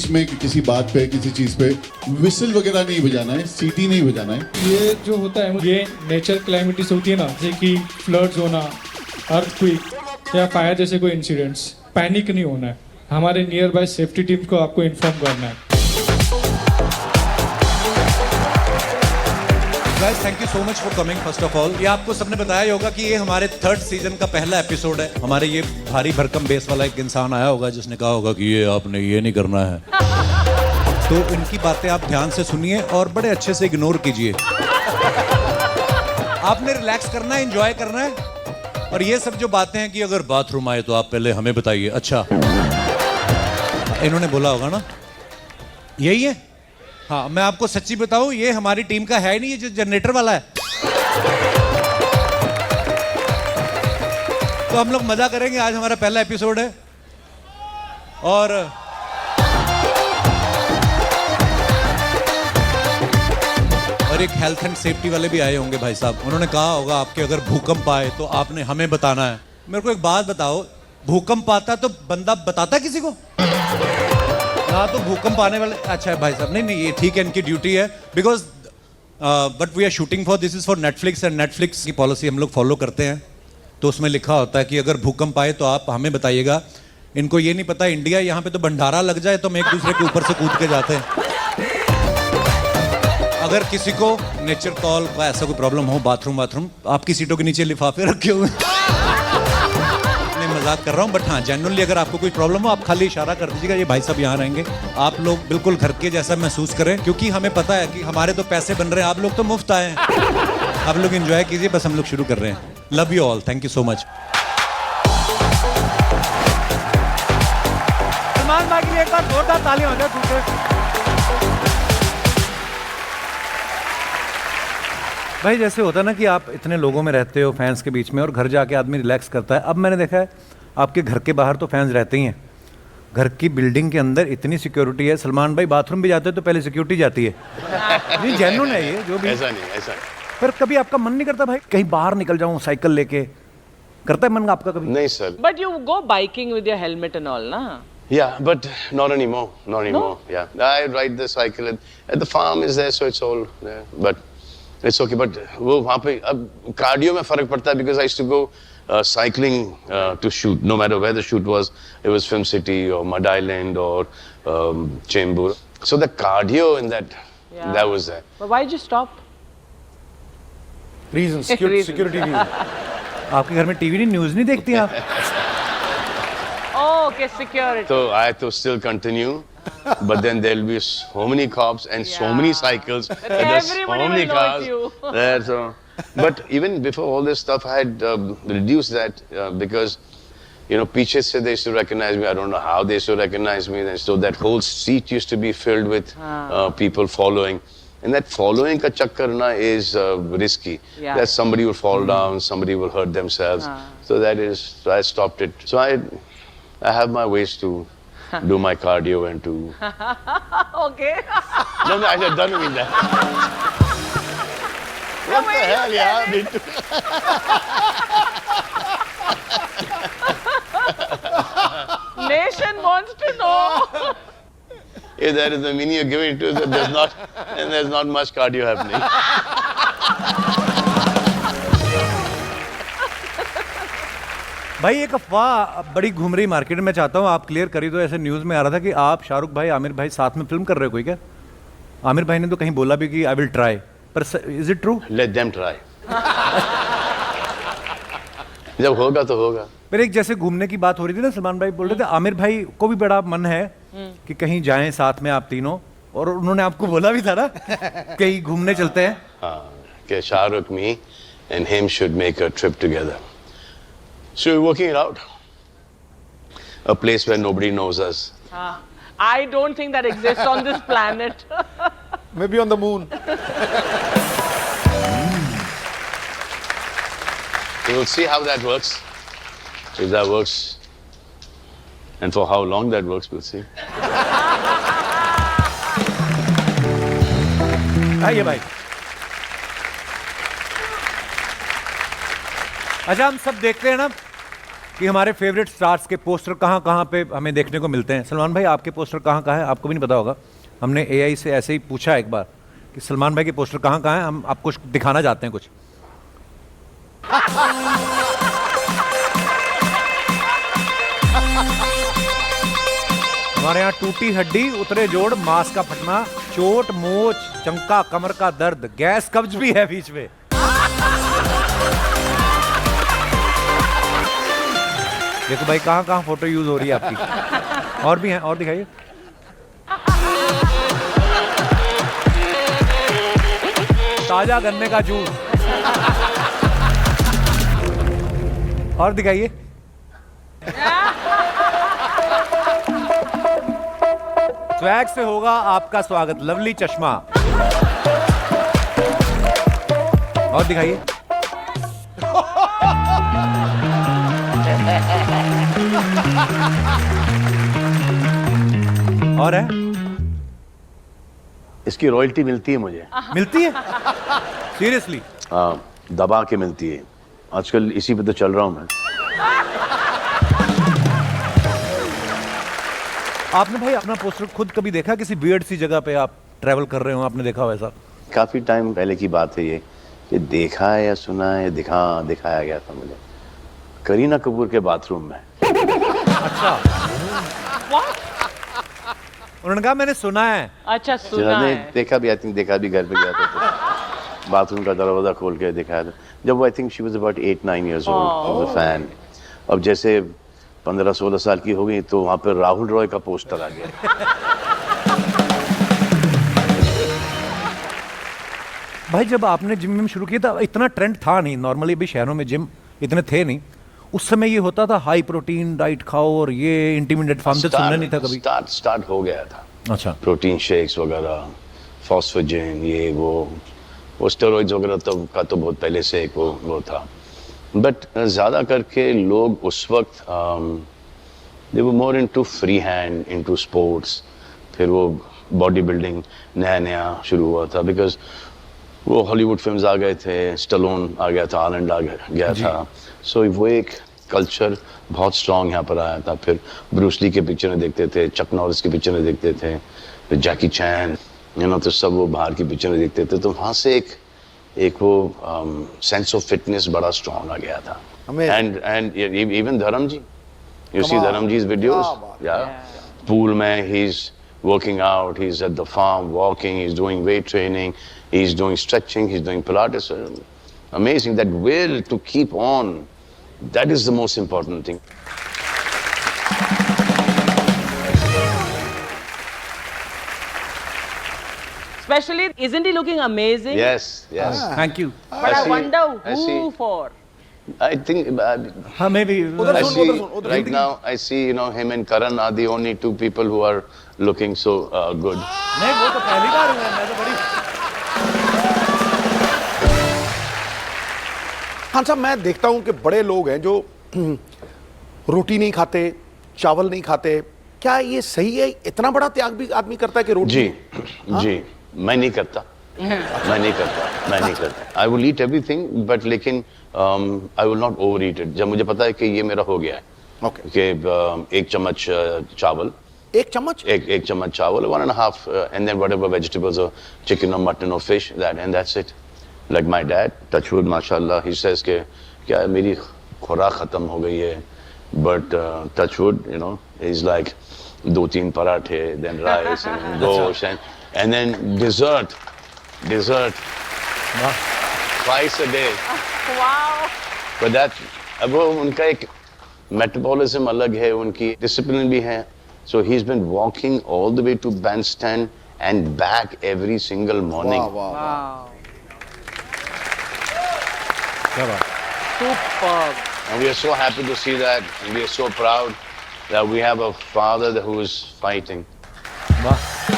बीच में किसी बात पे किसी चीज पे विसल वगैरह नहीं बजाना है, सीटी नहीं बजाना है। ये जो होता है ये नेचर क्लाइमिटीज होती है ना, जैसे कि फ्लड्स होना, अर्थक्वेक या फायर जैसे कोई इंसिडेंट्स, पैनिक नहीं होना है। हमारे नियर बाय सेफ्टी टीम को आपको इन्फॉर्म करना है। Guys thank you so much for coming first of all. ये आपको सबने बताया ही होगा कि ये हमारे 3rd सीजन का पहला एपिसोड है। हमारे ये भारी भरकम बेस वाला एक इंसान आया होगा जिसने कहा होगा कि ये आपने ये नहीं करना है। तो इनकी बातें आप ध्यान से सुनिए और बड़े अच्छे से इग्नोर कीजिए। आपने रिलैक्स करना है, एंजॉय करना है। और ये सब जो बातें हैं कि अगर बाथरूम आए तो आप पहले हमें बताइए। अच्छा इन्होंने बोला होगा ना, यही है। हाँ मैं आपको सच्ची बताऊं, ये हमारी टीम का है ही नहीं, ये जो जनरेटर वाला है। तो हम लोग मजा करेंगे। आज हमारा पहला एपिसोड है और एक हेल्थ एंड सेफ्टी वाले भी आए होंगे भाई साहब। उन्होंने कहा होगा आपके अगर भूकंप आए तो आपने हमें बताना है। मेरे को एक बात बताओ, भूकंप आता तो बंदा बताता किसी को ना? तो भूकंप आने वाले, अच्छा है भाई साहब, नहीं नहीं ये ठीक है, इनकी ड्यूटी है। Because but we are shooting for, this is for Netflix and Netflix की पॉलिसी हम लोग फॉलो करते हैं। तो उसमें लिखा होता है कि अगर भूकंप आए तो आप हमें बताइएगा। इनको ये नहीं पता इंडिया, यहाँ पे तो भंडारा लग जाए तो हम एक दूसरे के ऊपर से कूद के जाते हैं। अगर किसी को नेचर कॉल का ऐसा कोई प्रॉब्लम हो, बाथरूम आपकी सीटों के नीचे लिफाफे रखे हुए मैं मजाक कर रहा हूँ, बट हाँ जेन्युइनली अगर आपको कोई प्रॉब्लम हो आप खाली इशारा कर दीजिएगा, ये भाई साहब यहाँ रहेंगे। आप लोग बिल्कुल घर के जैसा महसूस करें, क्योंकि हमें पता है कि हमारे तो पैसे बन रहे हैं, आप लोग तो मुफ्त आए हैं। आप लोग एंजॉय कीजिए, बस हम लोग शुरू कर रहे हैं। Love you all, thank you so much. Salman भाई के लिए एक बार जोरदार तालियां हो जाए दूसरे। भाई जैसे होता है ना कि आप इतने लोगों में रहते हो, फैंस के बीच में, और घर जाके आदमी रिलैक्स करता है। अब मैंने देखा है आपके घर के बाहर तो फैंस रहते ही हैं, घर की बिल्डिंग के अंदर इतनी सिक्योरिटी है। सलमान भाई बाथरूम भी जाते हैं तो पहले सिक्योरिटी जाती है। नहीं जेन्युइन है ये जो भी। ऐसा नहीं। पर कभी आपका मन नहीं करता भाई कहीं बाहर निकल जाऊं साइकिल लेके? करता है मन आपका कभी? नहीं sir. But you go biking with your helmet and all, na? Yeah, but not anymore. No? Yeah, I ride the cycle at the farm is there, so it's all there. But it's okay. But वो वहाँ पे अब cardio में फर्क पड़ता है, because I used to go cycling to shoot. No matter where the shoot was, it was Film City or Mud Island or Chembur. So the cardio in that was there. But why did you stop? Reason security reason. आपके घर में TV नहीं, news नहीं देखती आप? Oh, okay, security. So I have to still continue, but then there'll be so many cops and so many cycles. There's so Everybody many will know cars it's you. there. So, but even before all this stuff, I had reduced that because, you know, पीछे से they used to recognize me. I don't know how they used to recognize me. And so that whole seat used to be filled with people following. And that following ka chakkar na is risky. Yeah. That somebody will fall down, somebody will hurt themselves. So so I stopped it. So I have my ways to do my cardio and to. Okay. No, I don't mean that. What the hell, yeah? Nation wants to know. If that is the meaning you're giving it to, then there's not much cardio happening. भाई एक अफवाह बड़ी घूम रही market में, मैं चाहता हूँ आप क्लियर करिए। तो ऐसे न्यूज़ में आ रहा था कि आप शाहरुख भाई, आमिर भाई साथ में फिल्म कर रहे हो कोई? क्या आमिर भाई ने तो कहीं बोला भी कि आई विल ट्राई, पर is it true? Let them try. जब होगा तो होगा। फिर एक जैसे घूमने की बात हो रही थी ना, सलमान भाई बोल रहे थे आमिर भाई को भी बड़ा मन है कि कहीं जाएं साथ में आप तीनों, और उन्होंने आपको बोला भी था ना कहीं घूमने चलते हैं। हाँ, कि Shahrukh, me and him should make a trip together. So we're working it out. A place where nobody knows us. I don't think that exists on this planet. Maybe on the moon. We'll see how that works. If that works, and for how long that works, we'll see. आइए भाई। अच्छा हम सब देखते हैं ना कि हमारे फेवरेट स्टार्स के पोस्टर कहाँ कहाँ पे हमें देखने को मिलते हैं। सलमान भाई आपके पोस्टर कहाँ कहाँ हैं, आपको भी नहीं पता होगा। हमने AI से ऐसे ही पूछा एक बार कि सलमान भाई के पोस्टर कहाँ कहाँ हैं, हम आपको दिखाना चाहते हैं कुछ। हमारे यहाँ टूटी हड्डी, उतरे जोड़, मांस का फटना, चोट, मोच, चंका, कमर का दर्द, गैस कब्ज भी है बीच में। देखो भाई कहाँ कहाँ फोटो यूज हो रही है आपकी। और भी हैं, और दिखाइए। ताजा गन्ने का जूस। और दिखाइए। स्वैग से होगा आपका स्वागत, लवली चश्मा। और दिखाइए। और है, इसकी रॉयल्टी मिलती है मुझे। मिलती है सीरियसली? दबा के मिलती है। आजकल इसी पे तो चल रहा हूं मैं। आपने भाई अपना पोस्टर खुद कभी देखा किसी वियर्ड सी जगह पे आप ट्रैवल कर रहे हो, आपने देखा हो ऐसा? काफी टाइम पहले की बात है ये, कि देखा है या सुना है, दिखाया गया था मुझे करीना कपूर के बाथरूम में। अच्छा। उन्होंने कहा मैंने सुना है। अच्छा, सुना मैंने है। देखा भी, आई थिंक देखा भी, घर पे गया था तो बाथरूम का दरवाजा खोल के दिखाया था। जब वो I think she was about 8-9 years old, fan. अब जैसे 15-16 साल की हो गई तो वहाँ पर राहुल रॉय का पोस्टर आ गया। भाई जब आपने जिम में शुरू किया था इतना ट्रेंड था नहीं, नॉर्मली अभी शहरों में जिम इतने थे नहीं। उस समय ये होता था हाई प्रोटीन डाइट खाओ और ये इंटरमीडिएट फार्म से सुनना नहीं था कभी। स्टार्ट हो गया था। अच्छा। प्रोटीन शेक्स वगैरह, फॉस्फोजिन, ये वो स्टेरॉइड्स वगैरह तो बहुत पहले से एक वो था। बट ज़्यादा करके लोग उस वक्त they were more into free hand, into sports. फिर वो बॉडी बिल्डिंग नया शुरू हुआ था, बिकॉज वो हॉलीवुड फिल्म्स आ गए थे, स्टैलोन आ गया था, आर्नल्ड आ गया था। सो वो एक कल्चर बहुत स्ट्रॉन्ग यहाँ पर आया था। फिर ब्रूस ली के पिक्चरें देखते थे, चक नॉरिस की पिक्चरें देखते थे, फिर जैकी चैन, तो सब वो बाहर की पिक्चरें देखते थे। तो वहाँ से एक वो सेंस ऑफ फिटनेस बड़ा स्ट्रॉन्ग आ गया था। एंड इवन धर्म जी, यू सी धर्म जी's videos, पूल में he is working out, he's at the farm walking, he's doing weight training, he's doing stretching, he's doing Pilates. Amazing. That will to keep on, that is the most important thing. Especially, isn't he looking amazing? Yes. Thank you. But I wonder who for. I think हाँ मैं भी right now I see him and Karan are the only two people who are looking so good. नहीं वो तो पहली बार हुआ है, मैं तो बड़ी। हाँ साहब, मैं देखता हूं कि बड़े लोग हैं जो रोटी नहीं खाते, चावल नहीं खाते। क्या ये सही है? इतना बड़ा त्याग भी आदमी करता है कि रोटी? जी मैं नहीं करता। I will eat everything, but लेकिन I will not over eat it. जब मुझे पता है कि ये मेरा हो गया है, कि एक चम्मच चावल, एक चम्मच चावल, 1.5 and then whatever vegetables or chicken or mutton or fish, that and that's it. Like my dad, touchwood, mashallah, he says कि क्या मेरी खुराक खत्म हो गई है, but touchwood, he's like 2-3 पराठे, then rice and gosh, and then dessert twice a day. Wow. But that, अब वो उनका एक मेटाबॉलिज्म अलग है, उनकी डिसिप्लिन भी है. So he's been walking all the way to bandstand and back every single morning. Wow. Superb. And we are so happy to see that, and we are so proud that we have a father who is fighting. वाह।